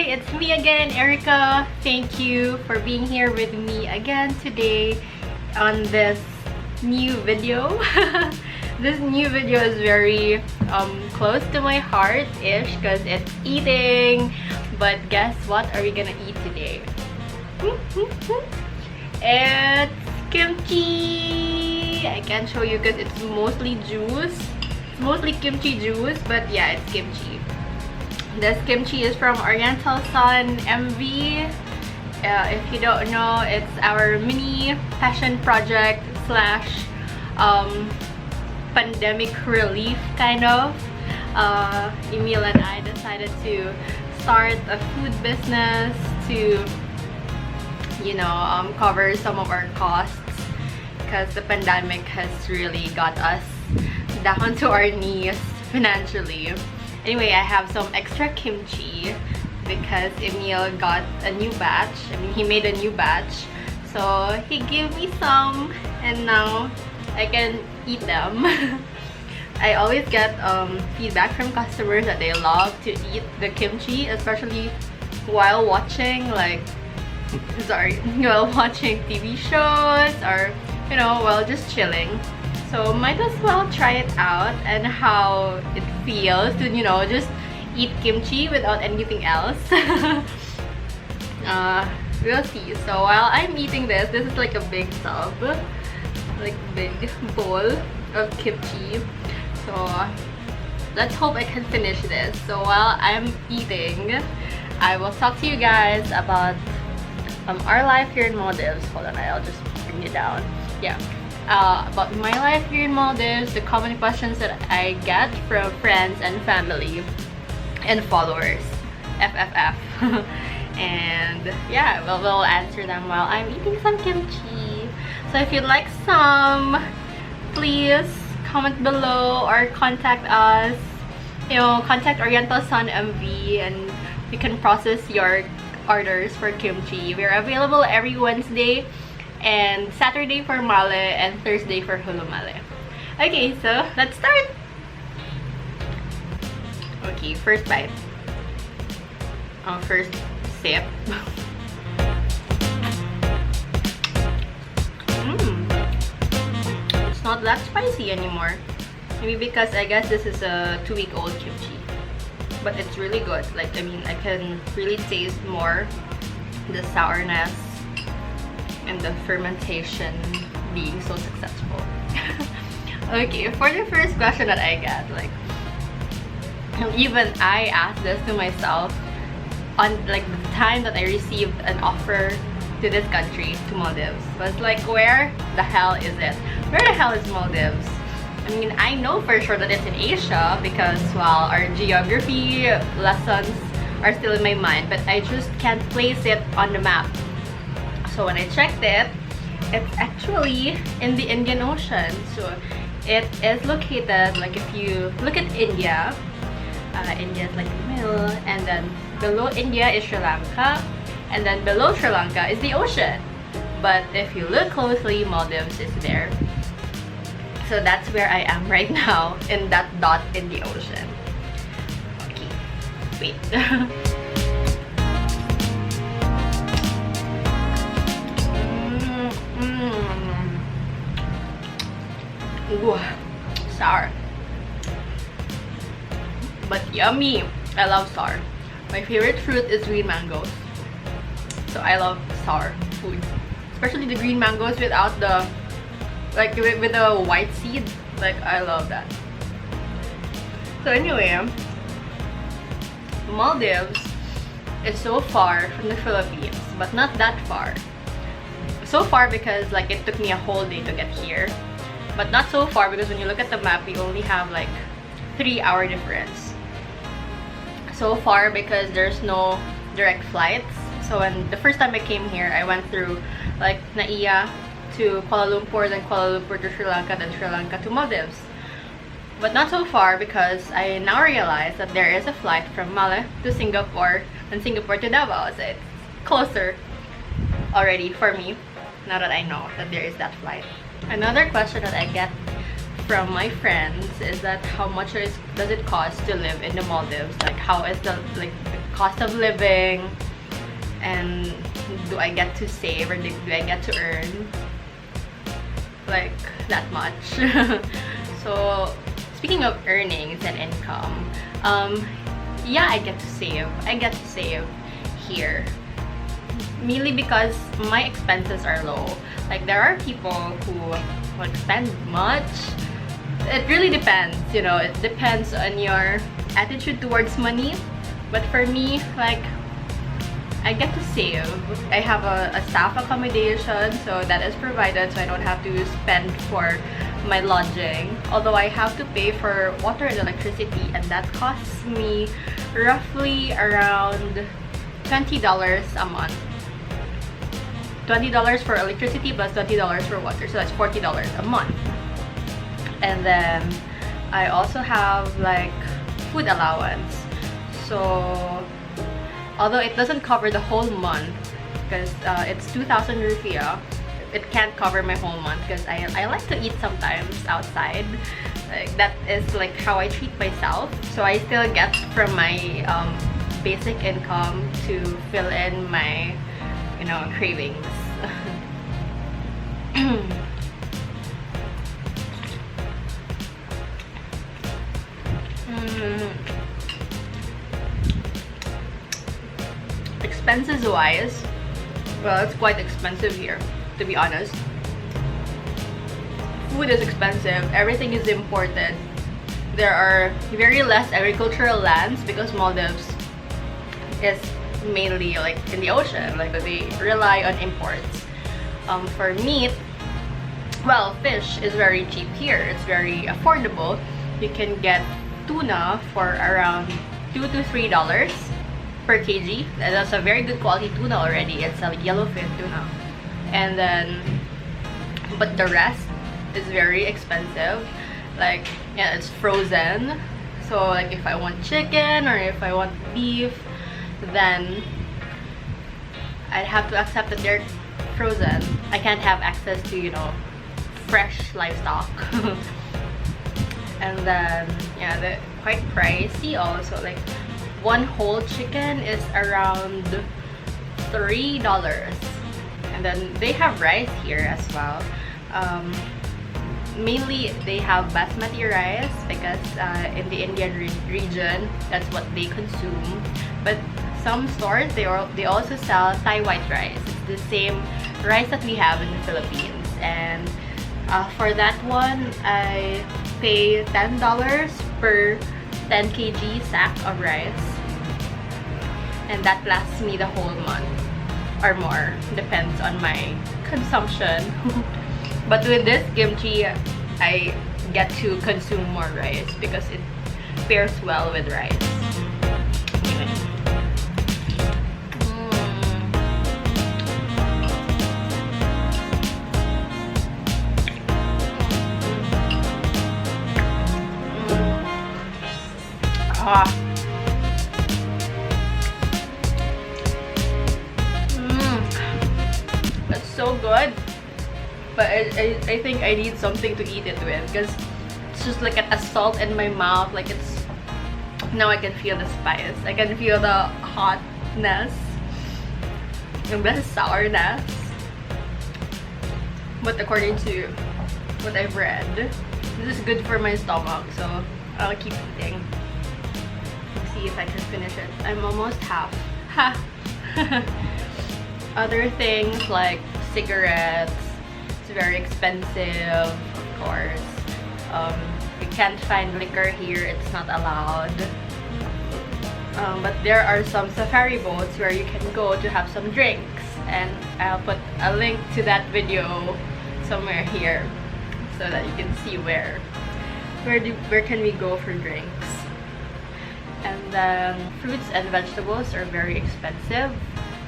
it's me again, Erica. Thank you for being here with me again today on this new video. This new video is very close to my heart-ish because it's eating. But guess what are we gonna eat today? It's kimchi. I can't show you because it's mostly juice. It's mostly kimchi juice, but yeah, it's kimchi. This kimchi is from Oriental Sun MV. If you don't know, it's our mini passion project slash pandemic relief kind of. Emil and I decided to start a food business to, you know, cover some of our costs because the pandemic has really got us down to our knees financially. Anyway, I have some extra kimchi because Emil got a new batch. I mean, he made a new batch. So he gave me some and now I can eat them. I always get feedback from customers that they love to eat the kimchi, especially while watching while watching TV shows or, you know, while just chilling. So might as well try it out and how it feels to, you know, just eat kimchi without anything else. We'll see. So while I'm eating this is like a big tub, like big bowl of kimchi. So let's hope I can finish this. So while I'm eating, I will talk to you guys about our life here in Maldives. Hold on, I'll just bring it down. Yeah. About my life here in Maldives, the common questions that I get from friends and family and followers, FFF. And yeah, we'll answer them while I'm eating some kimchi. So if you'd like some, please comment below or contact us. You know, contact Oriental Sun MV and you can process your orders for kimchi. We're available every Wednesday and Saturday for male and Thursday for hulu male. Okay, so let's start. Okay, first bite. First sip. It's not that spicy anymore. Maybe because I guess this is a 2-week-old kimchi. But it's really good. Like, I mean, I can really taste more the sourness and the fermentation being so successful. Okay, for the first question that I get, like, even I asked this to myself on like the time that I received an offer to this country, to Maldives. Was like, where the hell is it? Where the hell is Maldives? I mean, I know for sure that it's in Asia because, well, our geography lessons are still in my mind, but I just can't place it on the map. So when I checked it, it's actually in the Indian Ocean. So it is located, like if you look at India, India is like in the middle, and then below India is Sri Lanka, and then below Sri Lanka is the ocean. But if you look closely, Maldives is there. So that's where I am right now, in that dot in the ocean. Okay, wait. Ooh, sour. But yummy. I love sour. My favorite fruit is green mangoes. So I love sour food. Especially the green mangoes without the, like with the white seed. Like, I love that. So anyway, Maldives is so far from the Philippines, but not that far. So far because like it took me a whole day to get here. But not so far because when you look at the map, we only have like 3-hour difference. So far because there's no direct flights. So when the first time I came here, I went through like Naiya to Kuala Lumpur, then Kuala Lumpur to Sri Lanka, then Sri Lanka to Maldives. But not so far because I now realize that there is a flight from Male to Singapore and Singapore to Davao. So it's closer already for me now that I know that there is that flight. Another question that I get from my friends is that how much does it cost to live in the Maldives? Like, how is the cost of living, and do I get to save or do I get to earn like that much? So speaking of earnings and income, yeah, I get to save here, mainly because my expenses are low. Like, there are people who like spend much. It really depends, you know, it depends on your attitude towards money. But for me, like, I get to save. I have a staff accommodation, so that is provided, so I don't have to spend for my lodging. Although I have to pay for water and electricity, and that costs me roughly around $20 a month. $20 for electricity plus $20 for water, so that's $40 a month. And then I also have like food allowance. So although it doesn't cover the whole month, because it's 2,000 rupiah, it can't cover my whole month because I like to eat sometimes outside. Like, that is like how I treat myself. So I still get from my basic income to fill in my, you know, cravings. Expenses wise, well, it's quite expensive here, to be honest. Food is expensive, everything is imported. There are very less agricultural lands because Maldives is mainly like in the ocean, like they rely on imports. For meat, well, fish is very cheap here. It's very affordable. You can get tuna for around $2 to $3 per kg. That's a very good quality tuna already. It's a yellowfin tuna. And then, but the rest is very expensive. Like, yeah, it's frozen. So like if I want chicken or if I want beef, then I'd have to accept that they're frozen. I can't have access to, you know, fresh livestock. And then, yeah, they're quite pricey also. Like, one whole chicken is around $3. And then they have rice here as well. Mainly they have basmati rice because in the Indian region, that's what they consume. But some stores, they also sell Thai white rice. It's the same rice that we have in the Philippines. And for that one, I pay $10 per 10 kg sack of rice. And that lasts me the whole month or more. Depends on my consumption. But with this kimchi, I get to consume more rice because it pairs well with rice. That's so good. But I think I need something to eat it with because it's just like a salt in my mouth. Like, it's, now I can feel the spice. I can feel the hotness and the sourness. But according to what I've read, this is good for my stomach, so I'll keep eating. Let's see if I can finish it. I'm almost half. Ha! Other things like cigarettes, it's very expensive, of course. You can't find liquor here, it's not allowed. But there are some safari boats where you can go to have some drinks, and I'll put a link to that video somewhere here so that you can see where can we go for drinks. And then fruits and vegetables are very expensive.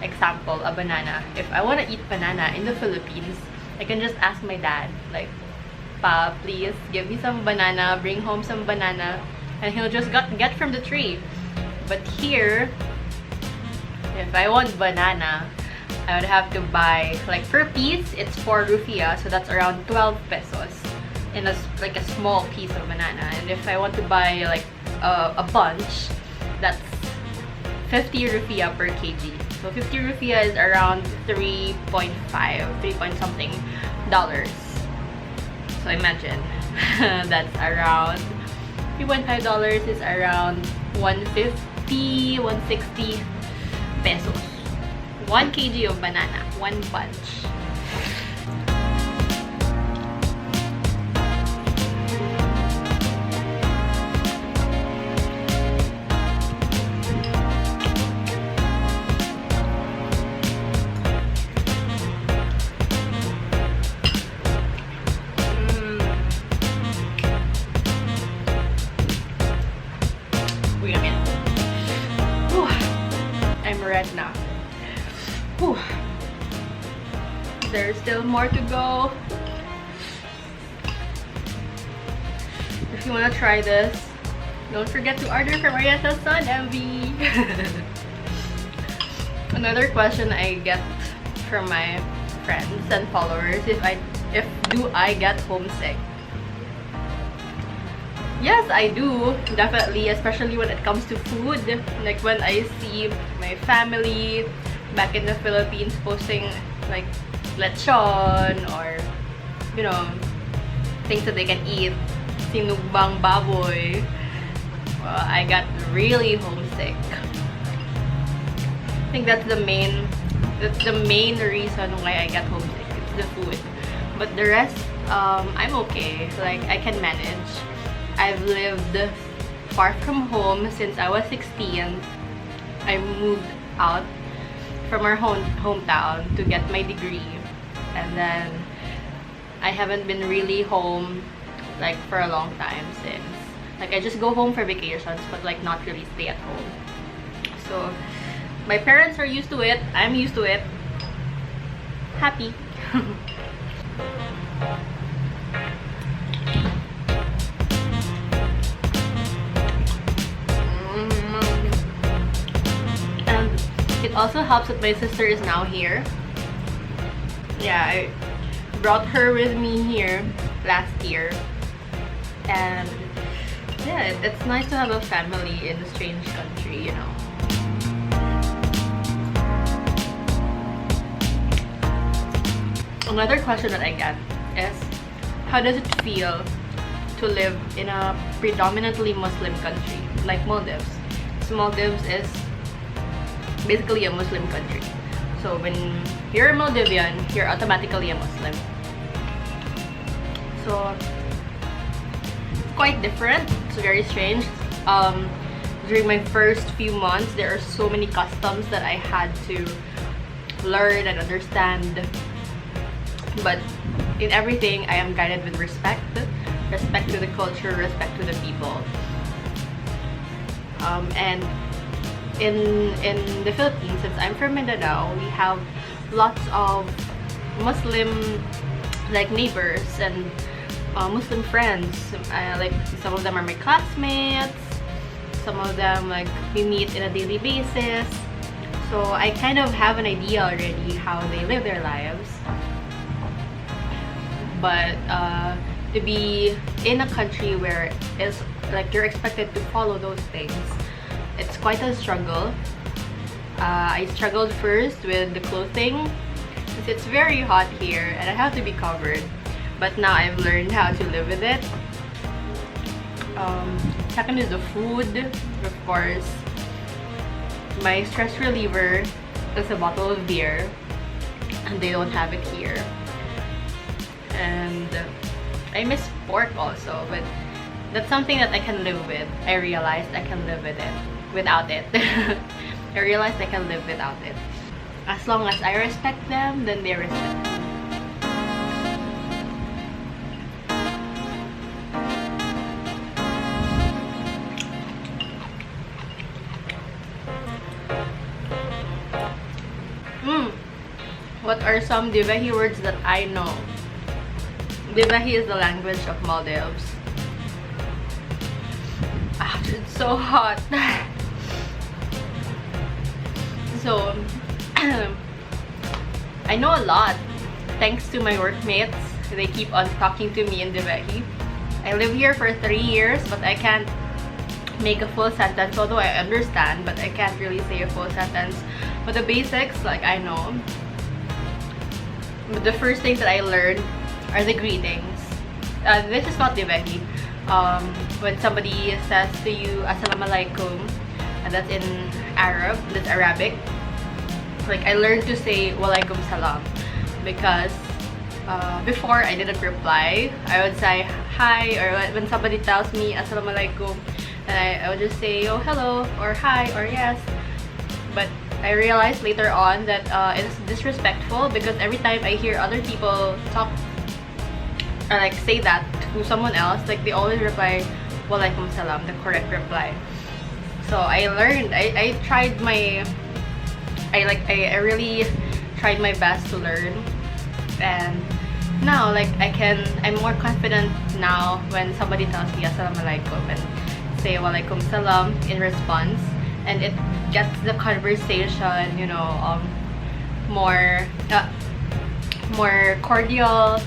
Example, a banana. If I want to eat banana in the Philippines, I can just ask my dad, like, "Pa, please give me some banana, bring home some banana," and he'll just get from the tree. But here, if I want banana, I would have to buy, like, per piece it's 4 rupiah, so that's around 12 pesos in a small piece of banana. And if I want to buy like a bunch, that's 50 rupiah per kg. So 50 rupiah is around 3.5, 3 point something dollars. So imagine that's around 3.5 dollars is around 150, 160 pesos. 1 kg of banana, 1 bunch. Now. Whew. There's still more to go. If you want to try this, don't forget to order from Oriental Sun, Emil. Another question I get from my friends and followers if do I get homesick? Yes, I do, definitely, especially when it comes to food. Like when I see my family back in the Philippines posting like lechon or, you know, things that they can eat, sinugbang baboy, I got really homesick. I think that's the main reason why I get homesick. It's the food, but the rest, I'm okay. Like I can manage. I've lived far from home since I was 16. I moved out from our hometown to get my degree, and then I haven't been really home like for a long time since. Like I just go home for vacations, but like not really stay at home. So my parents are used to it. I'm used to it. Happy. It also helps that my sister is now here. Yeah, I brought her with me here last year. And yeah, it's nice to have a family in a strange country, you know. Another question that I get is, how does it feel to live in a predominantly Muslim country like Maldives? So Maldives is basically a Muslim country. So when you're a Maldivian, you're automatically a Muslim. So it's quite different. It's very strange. During my first few months, there are so many customs that I had to learn and understand. But in everything, I am guided with respect. Respect to the culture, respect to the people. And in the Philippines, since I'm from Mindanao, we have lots of Muslim like neighbors and Muslim friends. Like some of them are my classmates, some of them like we meet in a daily basis. So I kind of have an idea already how they live their lives. But to be in a country where it's like you're expected to follow those things, it's quite a struggle. I struggled first with the clothing because it's very hot here and I have to be covered. But now I've learned how to live with it. Second is the food, of course. My stress reliever is a bottle of beer, and they don't have it here. And I miss pork also, but that's something that I can live with. I realized I can live with it without it. I realized I can live without it. As long as I respect them, then they respect me. What are some Divehi words that I know? Divehi is the language of Maldives. It's so hot. So I know a lot thanks to my workmates. They keep on talking to me in Divehi. I live here for 3 years, but I can't make a full sentence, although I understand, but I can't really say a full sentence. But the basics, like, I know. But the first things that I learned are the greetings. This is not Divehi. When somebody says to you Assalamualaikum, and that's in Arab, that's Arabic. Like, I learned to say Walaikum Salam because before I didn't reply. I would say hi, or when somebody tells me Assalamualaikum, and I would just say, oh, hello, or hi, or yes. But I realized later on that it's disrespectful, because every time I hear other people talk or like say that to someone else, like, they always reply Walaikum Salam, the correct reply. So I learned, I tried my, I really tried my best to learn, and now, like, I'm more confident now when somebody tells me Assalamualaikum and say Walaikum Salam in response, and it gets the conversation, you know, more cordial,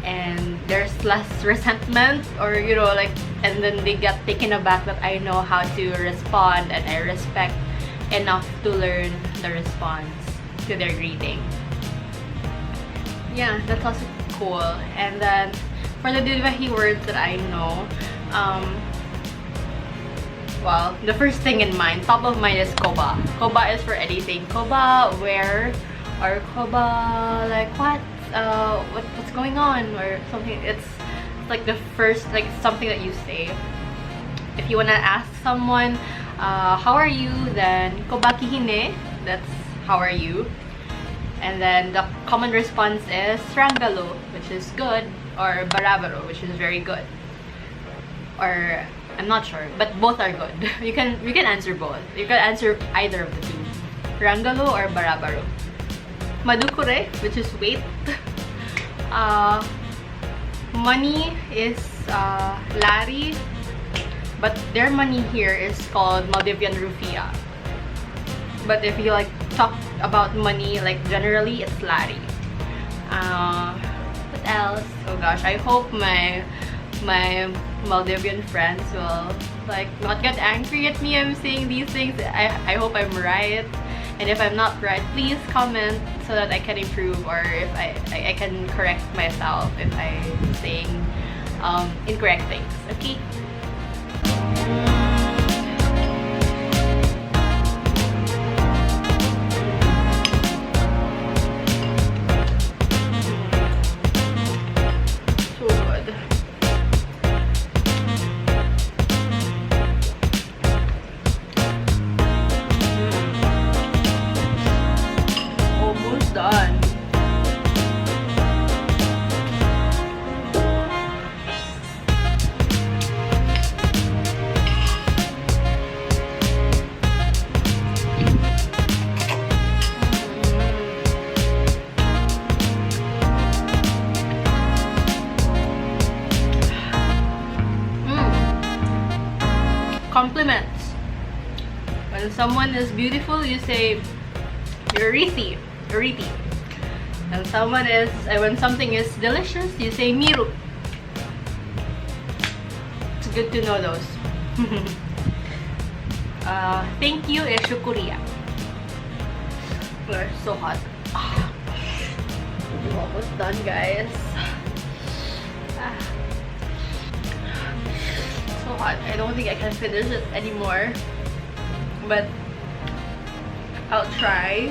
and there's less resentment, or, you know, like, and then they get taken aback that I know how to respond, and I respect enough to learn the response to their greeting. Yeah, that's also cool. And then for the Divahi words that I know, well, the first thing in mind, top of mind, is Koba. Koba is for anything. Koba, where, or Koba, like, what's going on, or something. It's like the first, like, something that you say. If you wanna ask someone, how are you, then Koba kihine, that's how are you. And then the common response is Rangalo, which is good, or Barabaro, which is very good. Or I'm not sure, but both are good. You can answer both. You can answer either of the two. Rangalo or Barabaro. Madukure, which is wait. Money is Lari, but their money here is called Maldivian Rupiah. But if you, like, talk about money, like, generally, it's Lari. What else? Oh gosh, I hope my Maldivian friends will, like, not get angry at me. I'm saying these things. I hope I'm right, and if I'm not right, please comment so that I can improve, or if I can correct myself if I'm saying incorrect things. Okay. Compliments. When someone is beautiful, you say Yoriti. And when something is delicious, you say Miru. It's good to know those. Thank you is Shukuriya. We're so hot. We're almost done, guys. So hot. I don't think I can finish it anymore, but I'll try.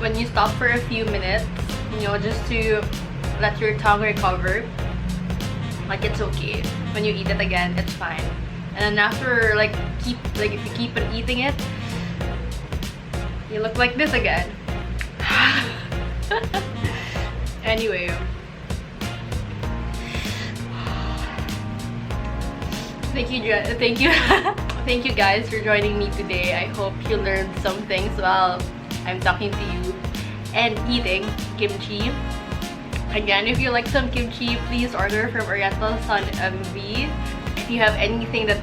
When you stop for a few minutes, you know, just to let your tongue recover, like, it's okay. When you eat it again, it's fine. And then after, like, if you keep on eating it, you look like this again. Anyway, thank you guys for joining me today. I hope you learned some things while I'm talking to you, and eating kimchi. Again, if you like some kimchi, please order from Oriental Sun MV. If you have anything that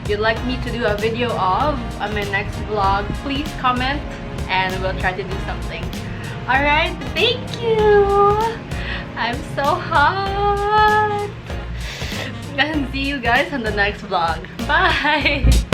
you'd like me to do a video of on my next vlog, please comment and we'll try to do something. Alright, thank you! I'm so hot! And see you guys on the next vlog. Bye!